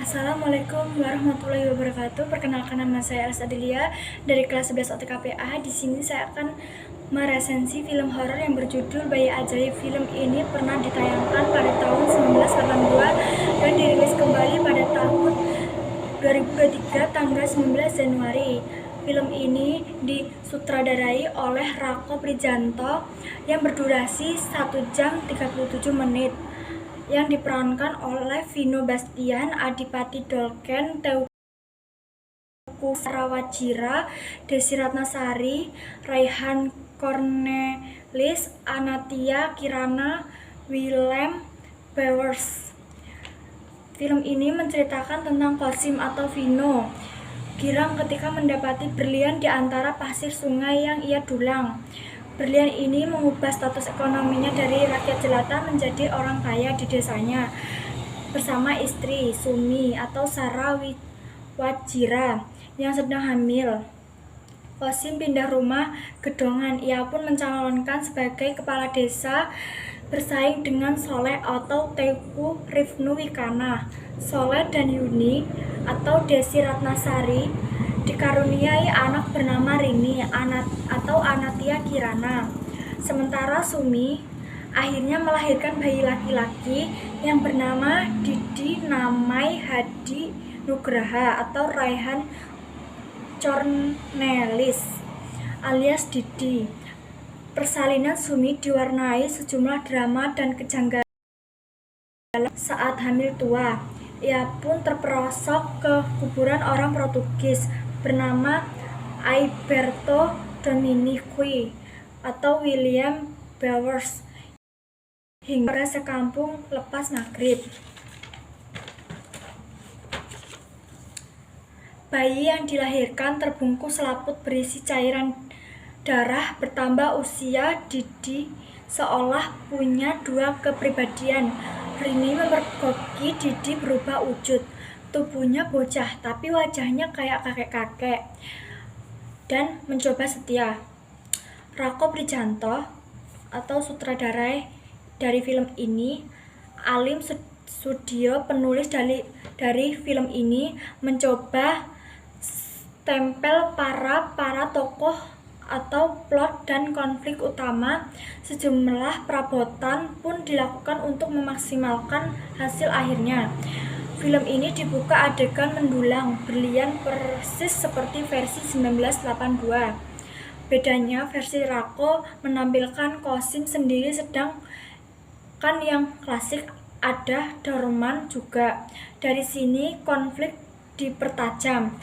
Assalamualaikum warahmatullahi wabarakatuh. Perkenalkan, nama saya Elsa Delia dari kelas 11 OTKPA. Di sini saya akan meresensi film horor yang berjudul Bayi Ajaib. Film ini pernah ditayangkan pada tahun 1982 dan dirilis kembali pada tahun 2023 tanggal 19 Januari. Film ini disutradarai oleh Rako Prijanto yang berdurasi 1 jam 37 menit. Yang diperankan oleh Vino Bastian, Adipati Dolken, Teuku Sarawajira, Desi Ratnasari, Raihan Cornelis, Anatia Kirana, Willem Bewers. Film ini menceritakan tentang Kosim atau Vino, girang ketika mendapati berlian di antara pasir sungai yang ia dulang. Berlian ini mengubah status ekonominya dari rakyat jelata menjadi orang kaya di desanya. Bersama istri, Sumi atau Sarawajira yang sedang hamil, Kosim pindah rumah gedongan. Ia pun mencalonkan sebagai kepala desa bersaing dengan Soleh atau Teuku Rifnu Wikana. Soleh dan Yuni atau Desi Ratnasari dikaruniai anak bernama Rini atau Anatia Kirana. Sementara Sumi akhirnya melahirkan bayi laki-laki yang bernama Didi Namai Hadi Nugraha atau Raihan Cornelis alias Didi. Persalinan Sumi diwarnai sejumlah drama dan kejanggalan saat hamil tua. Ia pun terperosok ke kuburan orang Portugis bernama Alberto Dominici atau William Bewers hingga sekampung lepas maghrib. Bayi yang dilahirkan terbungkus selaput berisi cairan darah. Bertambah usia, Didi seolah punya dua kepribadian. Rini memergoki Didi berubah wujud. Tubuhnya bocah, tapi wajahnya kayak kakek-kakek dan mencoba setia. Rako Prijanto atau sutradara dari film ini, Alim Sudio, penulis dari film ini, mencoba tempel para tokoh atau plot dan konflik utama. Sejumlah perabotan pun dilakukan untuk memaksimalkan hasil akhirnya. Film ini dibuka adegan mendulang berlian persis seperti versi 1982. Bedanya versi Rako menampilkan Kosim sendiri, sedangkan yang klasik ada Dorman juga. Dari sini konflik dipertajam.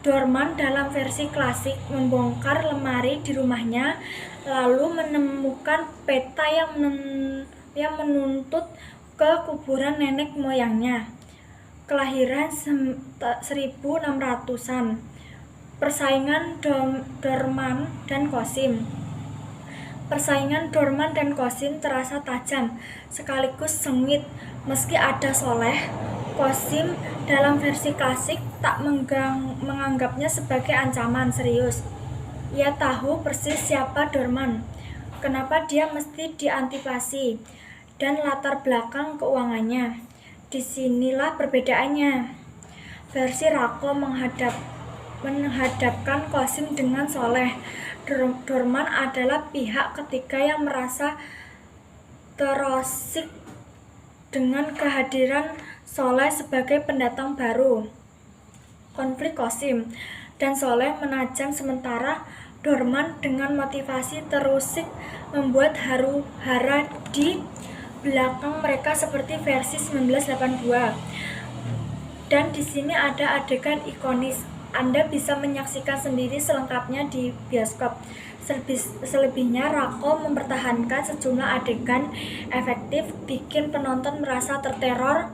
Dorman dalam versi klasik membongkar lemari di rumahnya lalu menemukan peta yang menuntut ke kuburan nenek moyangnya kelahiran 1600-an. Persaingan Dorman dan Kosim. Persaingan Dorman dan Kosim terasa tajam sekaligus sengit. Meski ada Soleh, Kosim dalam versi klasik tak menganggapnya sebagai ancaman serius. Ia tahu persis siapa Dorman, kenapa dia mesti diantipasi, dan latar belakang keuangannya. Disinilah perbedaannya. Versi Rako menghadapkan Kosim dengan Soleh. Dorman adalah pihak ketiga yang merasa terosik dengan kehadiran Soleh sebagai pendatang baru. Konflik Kosim dan Soleh menajam, sementara Dorman dengan motivasi terusik membuat huru-hara di belakang mereka seperti versi 1982. Dan di sini ada adegan ikonis. Anda bisa menyaksikan sendiri selengkapnya di bioskop. Selebihnya Rako mempertahankan sejumlah adegan efektif bikin penonton merasa terteror,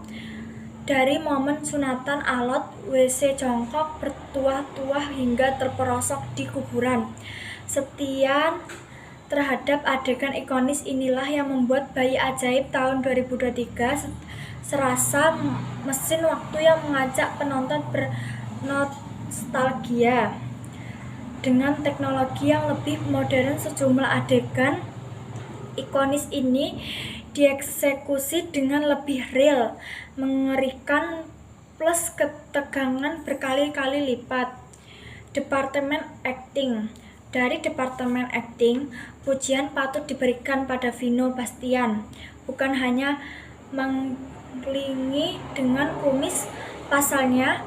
dari momen sunatan alot, WC jongkok bertuah-tuah hingga terperosok di kuburan. Sekian terhadap adegan ikonis inilah yang membuat Bayi Ajaib tahun 2023 serasa mesin waktu yang mengajak penonton bernostalgia. Dengan teknologi yang lebih modern, sejumlah adegan ikonis ini dieksekusi dengan lebih real, mengerikan, plus ketegangan berkali-kali lipat. Departemen Akting. Dari Departemen Akting, pujian patut diberikan pada Vino Bastian. Bukan hanya mengelilingi dengan kumis, pasalnya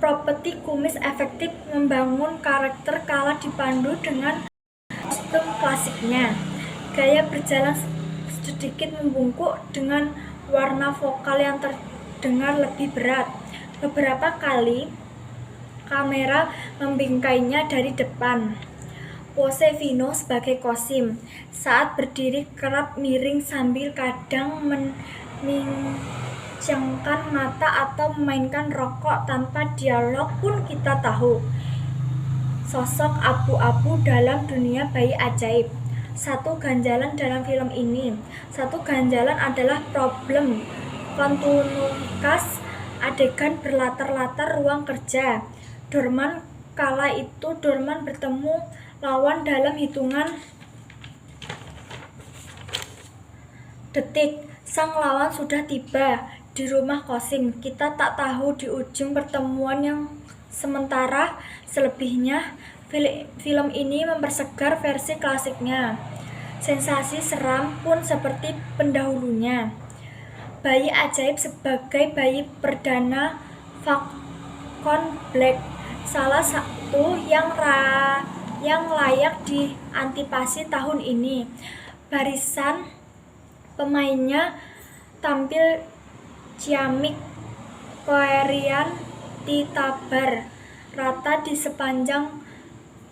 properti kumis efektif membangun karakter kala dipandu dengan kostum klasiknya. Gaya berjalan sedikit membungkuk dengan warna vokal yang terdengar lebih berat. Beberapa kali kamera membingkainya dari depan. Pose Vino sebagai Kosim saat berdiri kerap miring sambil kadang memincangkan mata atau memainkan rokok tanpa dialog pun kita tahu. Sosok abu-abu dalam dunia bayi ajaib. Satu ganjalan dalam film ini. Satu ganjalan adalah problem kontinuitas adegan berlatar-latar ruang kerja. Dorman kala itu Dorman bertemu lawan dalam hitungan detik. Sang lawan sudah tiba di rumah Kosim. Kita tak tahu di ujung pertemuan yang sementara. Selebihnya, film ini mempersegar versi klasiknya. Sensasi seram pun seperti pendahulunya. Bayi ajaib sebagai bayi perdana Falcon Black, salah satu yang layak diantisipasi tahun ini. Barisan pemainnya tampil ciamik, korean ditabar rata di sepanjang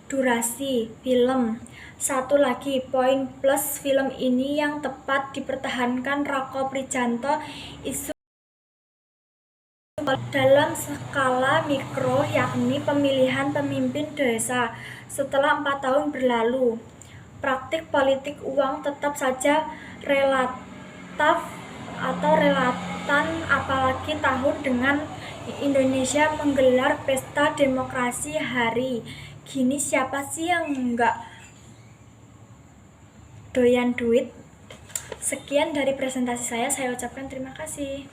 durasi film. Satu lagi poin plus film ini yang tepat dipertahankan Rako Prijanto, isu dalam skala mikro, yakni pemilihan pemimpin desa. Setelah 4 tahun berlalu, praktik politik uang tetap saja relatif atau relatan, apalagi tahun dengan Indonesia menggelar pesta demokrasi hari gini. Siapa sih yang enggak doyan duit? Sekian dari presentasi saya ucapkan terima kasih.